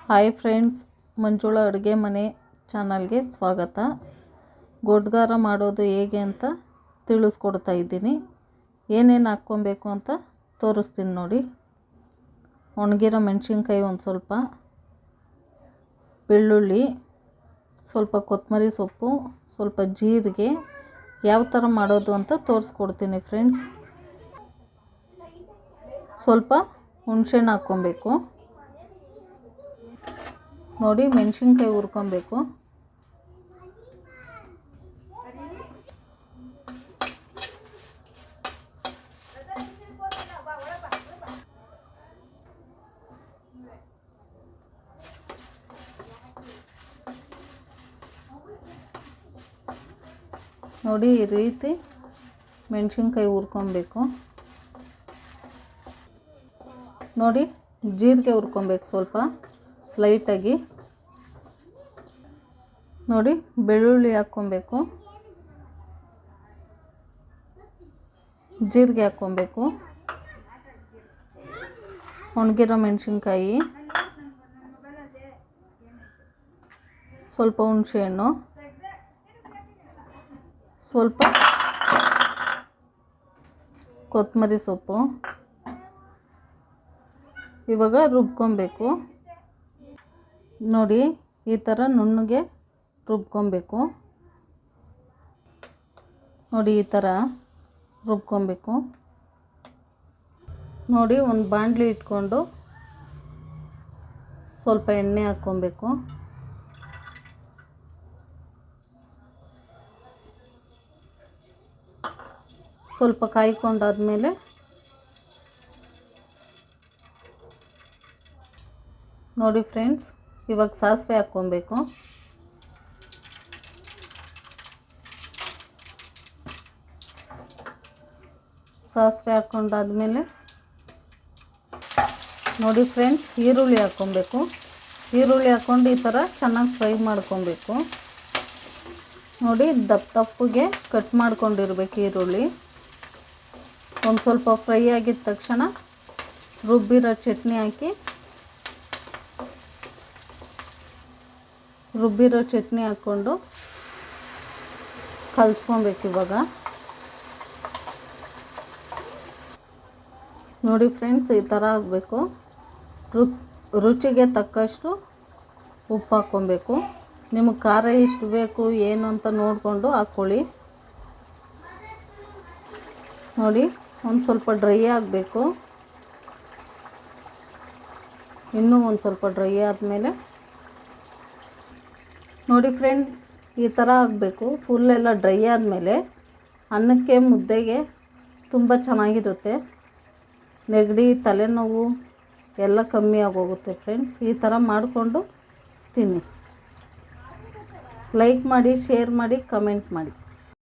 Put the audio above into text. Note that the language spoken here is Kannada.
ಹಾಯ್ ಫ್ರೆಂಡ್ಸ್, ಮಂಜುಳಾ ಅಡುಗೆ ಮನೆ ಚಾನಲ್ಗೆ ಸ್ವಾಗತ. ಗೊಡ್ಗಾರ ಮಾಡೋದು ಹೇಗೆ ಅಂತ ತಿಳಿಸ್ಕೊಡ್ತಾ ಇದ್ದೀನಿ. ಏನೇನು ಹಾಕ್ಕೊಬೇಕು ಅಂತ ತೋರಿಸ್ತೀನಿ ನೋಡಿ. ಒಣಗಿರೋ ಮೆಣಸಿನ್ಕಾಯಿ ಒಂದು ಸ್ವಲ್ಪ, ಬೆಳ್ಳುಳ್ಳಿ, ಸ್ವಲ್ಪ ಕೊತ್ತಂಬರಿ ಸೊಪ್ಪು, ಸ್ವಲ್ಪ ಜೀರಿಗೆ. ಯಾವ ಥರ ಮಾಡೋದು ಅಂತ ತೋರಿಸ್ಕೊಡ್ತೀನಿ ಫ್ರೆಂಡ್ಸ್. ಸ್ವಲ್ಪ ಹುಣಸೆಹಣ್ಣು ಹಾಕ್ಕೊಬೇಕು ನೋಡಿ. ಮೆಣಸಿನ್ಕಾಯಿ ಹುರ್ಕೊಬೇಕು. ನೋಡಿ, ಈ ರೀತಿ ಮೆಣಸಿನ್ಕಾಯಿ ಹುರ್ಕೊಬೇಕು ನೋಡಿ. ಜೀರಿಗೆ ಹುರ್ಕೊಬೇಕು ಸ್ವಲ್ಪ ಲೈಟಾಗಿ ನೋಡಿ. ಬೆಳ್ಳುಳ್ಳಿ ಹಾಕ್ಕೊಬೇಕು, ಜೀರಿಗೆ ಹಾಕ್ಕೊಬೇಕು, ಒಣಗಿರೋ ಮೆಣಸಿನ್ಕಾಯಿ, ಸ್ವಲ್ಪ ಹುಣಸೆಹಣ್ಣು, ಸ್ವಲ್ಪ ಕೊತ್ತಂಬರಿ ಸೊಪ್ಪು. ಇವಾಗ ರುಬ್ಕೊಬೇಕು ನೋಡಿ. ಈ ಥರ ನುಣ್ಣಗೆ ರುಬ್ಕೊಬೇಕು ನೋಡಿ. ಈ ಥರ ರುಬ್ಕೊಬೇಕು ನೋಡಿ. ಒಂದು ಬಾಣಲಿ ಇಟ್ಕೊಂಡು ಸ್ವಲ್ಪ ಎಣ್ಣೆ ಹಾಕ್ಕೊಬೇಕು. ಸ್ವಲ್ಪ ಕಾಯ್ಕೊಂಡಾದ್ಮೇಲೆ ನೋಡಿ ಫ್ರೆಂಡ್ಸ್, ಇವಾಗ ಸಾಸಿವೆ ಹಾಕ್ಕೊಬೇಕು. ಸಾಸಿವೆ ಹಾಕ್ಕೊಂಡಾದ್ಮೇಲೆ ನೋಡಿ ಫ್ರೆಂಡ್ಸ್, ಈರುಳ್ಳಿ ಹಾಕ್ಕೊಬೇಕು. ಈರುಳ್ಳಿ ಹಾಕ್ಕೊಂಡು ಈ ಥರ ಚೆನ್ನಾಗಿ ಫ್ರೈ ಮಾಡ್ಕೊಬೇಕು ನೋಡಿ. ದಪ್ಪಗೆ ಕಟ್ ಮಾಡ್ಕೊಂಡಿರ್ಬೇಕು ಈರುಳ್ಳಿ. ಒಂದು ಸ್ವಲ್ಪ ಫ್ರೈ ಆಗಿದ ತಕ್ಷಣ ರುಬ್ಬಿರೋ ಚಟ್ನಿ ಹಾಕಿ, ರುಬ್ಬಿರೋ ಚಟ್ನಿ ಹಾಕ್ಕೊಂಡು ಕಲಿಸ್ಕೊಬೇಕು. ಇವಾಗ ನೋಡಿ ಫ್ರೆಂಡ್ಸ್, ಈ ಥರ ಆಗಬೇಕು. ರುಚಿಗೆ ತಕ್ಕಷ್ಟು ಉಪ್ಪು ಹಾಕ್ಕೊಬೇಕು. ನಿಮಗೆ ಖಾರ ಎಷ್ಟು ಬೇಕು ಏನು ಅಂತ ನೋಡಿಕೊಂಡು ಹಾಕ್ಕೊಳ್ಳಿ ನೋಡಿ. ಒಂದು ಸ್ವಲ್ಪ ಡ್ರೈ ಆಗಬೇಕು. ಇನ್ನೂ ಒಂದು ಸ್ವಲ್ಪ ಡ್ರೈ ಆದಮೇಲೆ ನೋಡಿ ಫ್ರೆಂಡ್ಸ್, ಈ ಥರ ಆಗಬೇಕು. ಫುಲ್ಲೆಲ್ಲ ಡ್ರೈ ಆದಮೇಲೆ ಅನ್ನಕ್ಕೆ ಮುದ್ದೆಗೆ ತುಂಬ ಚೆನ್ನಾಗಿರುತ್ತೆ. ನೆಗಡಿ, ತಲೆನೋವು ಎಲ್ಲ ಕಮ್ಮಿ ಆಗೋಗುತ್ತೆ ಫ್ರೆಂಡ್ಸ್. ಈ ಥರ ಮಾಡಿಕೊಂಡು ತಿನ್ನಿ. ಲೈಕ್ ಮಾಡಿ, ಶೇರ್ ಮಾಡಿ, ಕಮೆಂಟ್ ಮಾಡಿ.